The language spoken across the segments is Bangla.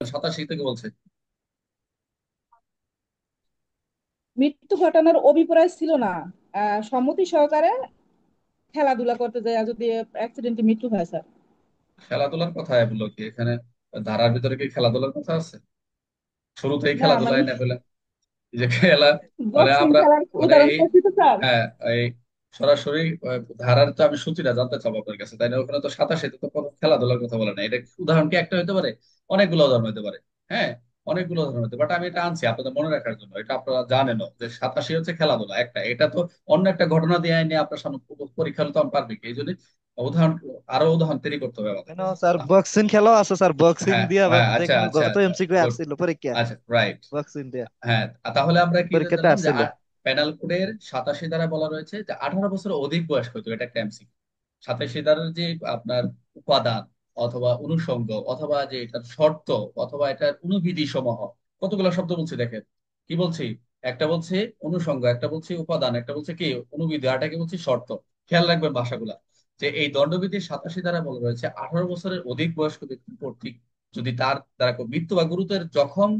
87 থেকে বলছে। মৃত্যু ঘটানোর অভিপ্রায় ছিল না, সম্মতি সহকারে খেলাধুলা করতে যায় যদি অ্যাক্সিডেন্টে মৃত্যু হয় স্যার। খেলাধুলার কথা বললো কি এখানে? ধারার ভিতরে কি খেলাধুলার কথা আছে? শুরুতেই না খেলাধুলায় মানে না ফেলে এই যে খেলা, মানে বক্সিং আমরা, খেলার মানে উদাহরণ এই, পেয়েছি তো স্যার। হ্যাঁ, এই সরাসরি ধারার তো আমি সূচিটা জানতে চাবো আপনার কাছে, তাই না? ওখানে তো 87 তো কোনো খেলাধুলার কথা বলে না। এটা উদাহরণ কি একটা হতে পারে? অনেকগুলো উদাহরণ হতে পারে। হ্যাঁ, অনেকগুলো উদাহরণ হতে, বাট আমি এটা আনছি আপনাদের মনে রাখার জন্য। এটা আপনারা জানেনও যে 87 হচ্ছে খেলাধুলা একটা, এটা তো অন্য একটা ঘটনা দিয়ে নিয়ে আপনার সামনে পরীক্ষা হলে তো আমি পারবে কি? এই জন্য উদাহরণ, আরো উদাহরণ তৈরি করতে হবে আমাদের। কেন স্যার, বক্সিং খেলাও আছে স্যার, বক্সিং হ্যাঁ, দিয়ে আবার হ্যাঁ, যে আচ্ছা, কোনো আচ্ছা, গত আচ্ছা, এমসিকিউ গুড, আসছিল পরীক্ষা। আচ্ছা, রাইট। বক্সিং দিয়ে হ্যাঁ, তাহলে আমরা কি পরীক্ষাতে জানলাম যে আসছিল। পেনাল কোডের 87 দ্বারা বলা রয়েছে যে 18 বছর অধিক বয়স হতো, এটা একটা এমসিকিউ। 87 দ্বারার যে আপনার উপাদান অথবা অনুষঙ্গ অথবা যে এটার শর্ত অথবা এটার অনুবিধি সমূহ, কতগুলো শব্দ বলছি দেখেন। কি বলছি? একটা বলছে অনুষঙ্গ, একটা বলছে উপাদান, একটা বলছে কি অনুবিধি, আর একটা কি বলছি শর্ত। খেয়াল রাখবেন ভাষাগুলা। যে এই দণ্ডবিধির 87 দ্বারা বলা রয়েছে 18 বছরের অধিক বয়স্ক ব্যক্তি কর্তৃক যদি তার দ্বারা মৃত্যু বা গুরুতর জখম,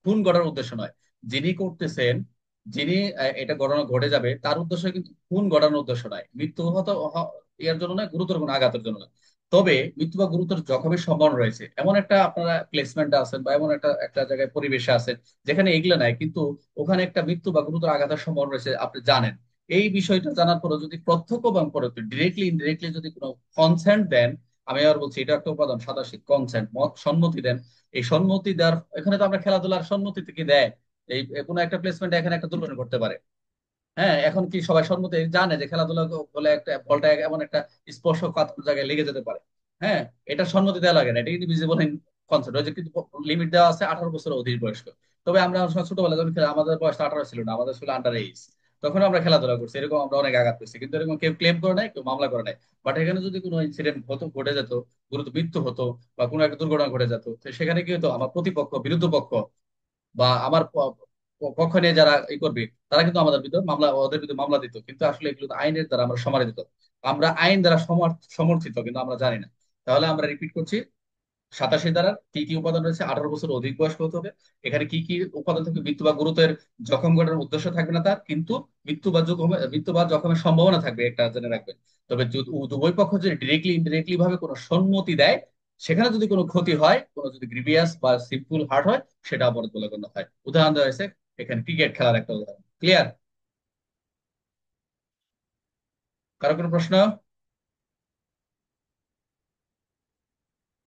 খুন করার উদ্দেশ্য নয়, যিনি করতেছেন, যিনি এটা ঘটনা ঘটে যাবে তার উদ্দেশ্য কিন্তু খুন ঘটানোর উদ্দেশ্য নয়, মৃত্যু হত এর জন্য নয়, গুরুতর কোনো আঘাতের জন্য নয়। তবে মৃত্যু বা গুরুতর জখমের সম্ভাবনা রয়েছে এমন একটা আপনারা প্লেসমেন্টে আছেন বা এমন একটা একটা জায়গায় পরিবেশে আছেন যেখানে এগুলো নাই, কিন্তু ওখানে একটা মৃত্যু বা গুরুতর আঘাতের সম্ভাবনা রয়েছে, আপনি জানেন। এই বিষয়টা জানার পরে যদি প্রত্যক্ষ বা পরোক্ষ, ডিরেক্টলি ইনডিরেক্টলি যদি কোনো কনসেন্ট দেন, আমি আর বলছি এটা একটা উপাদান, সাতাশি কনসেন্ট, মত সম্মতি দেন। এই সম্মতি দেওয়ার, এখানে তো আমরা খেলাধুলার সম্মতি থেকে দেয়। এই কোনো একটা প্লেসমেন্ট এখানে একটা দুর্ঘটনা করতে পারে। হ্যাঁ, এখন কি সবাই সম্মতি জানে যে খেলাধুলা বলে একটা বলটা এমন একটা স্পর্শকাতর জায়গায় লেগে যেতে পারে? হ্যাঁ, এটা সম্মতি দেওয়া লাগে না, এটা ইনভিজিবল কনসেপ্ট। ওই যে কিন্তু লিমিট দেওয়া আছে 18 বছর অধিক বয়স্ক। তবে আমরা অনেক সময় ছোটবেলায় যখন আমাদের বয়স 18 ছিল না, আমাদের ছিল আন্ডার এইজ, তখন আমরা খেলাধুলা করছি, এরকম আমরা অনেক আঘাত পেয়েছি, কিন্তু এরকম কেউ ক্লেম করে নাই, কেউ মামলা করে নাই। বাট এখানে যদি কোনো ইনসিডেন্ট হতো, ঘটে যেত, গুরুতর মৃত্যু হতো বা কোনো একটা দুর্ঘটনা ঘটে যেত, তো সেখানে কি হতো? আমার প্রতিপক্ষ, বিরুদ্ধ পক্ষ বা আমার পক্ষ নিয়ে যারা ই করবে, তারা কিন্তু আমাদের বিরুদ্ধে মামলা, ওদের বিরুদ্ধে মামলা দিত, কিন্তু আসলে এগুলো তো আইনের দ্বারা আমরা সমানিত। আমরা আইন দ্বারা সমর্থিত, কিন্তু আমরা জানি না। তাহলে আমরা রিপিট করছি, 87 ধারার কি কি উপাদান রয়েছে? 18 বছর অধিক বয়স্ক হতে হবে। এখানে কি কি উপাদান থাকবে? মৃত্যু বা গুরুতর জখম ঘটানোর উদ্দেশ্য থাকবে না তার, কিন্তু মৃত্যু বা জখমের সম্ভাবনা থাকবে, একটা জেনে রাখবেন। তবে যদি উভয় পক্ষ যদি ডিরেক্টলি ইনডিরেক্টলি ভাবে কোনো সম্মতি দেয়, সেখানে যদি কোনো ক্ষতি হয়, কোনো যদি গ্রিভিয়াস বা সিম্পল হার্ট হয়, সেটা অপরাধ বলে গণ্য হয়। উদাহরণ দেওয়া হয়েছে এখানে ক্রিকেট খেলার একটা উদাহরণ। ক্লিয়ার? কারো কোনো প্রশ্ন?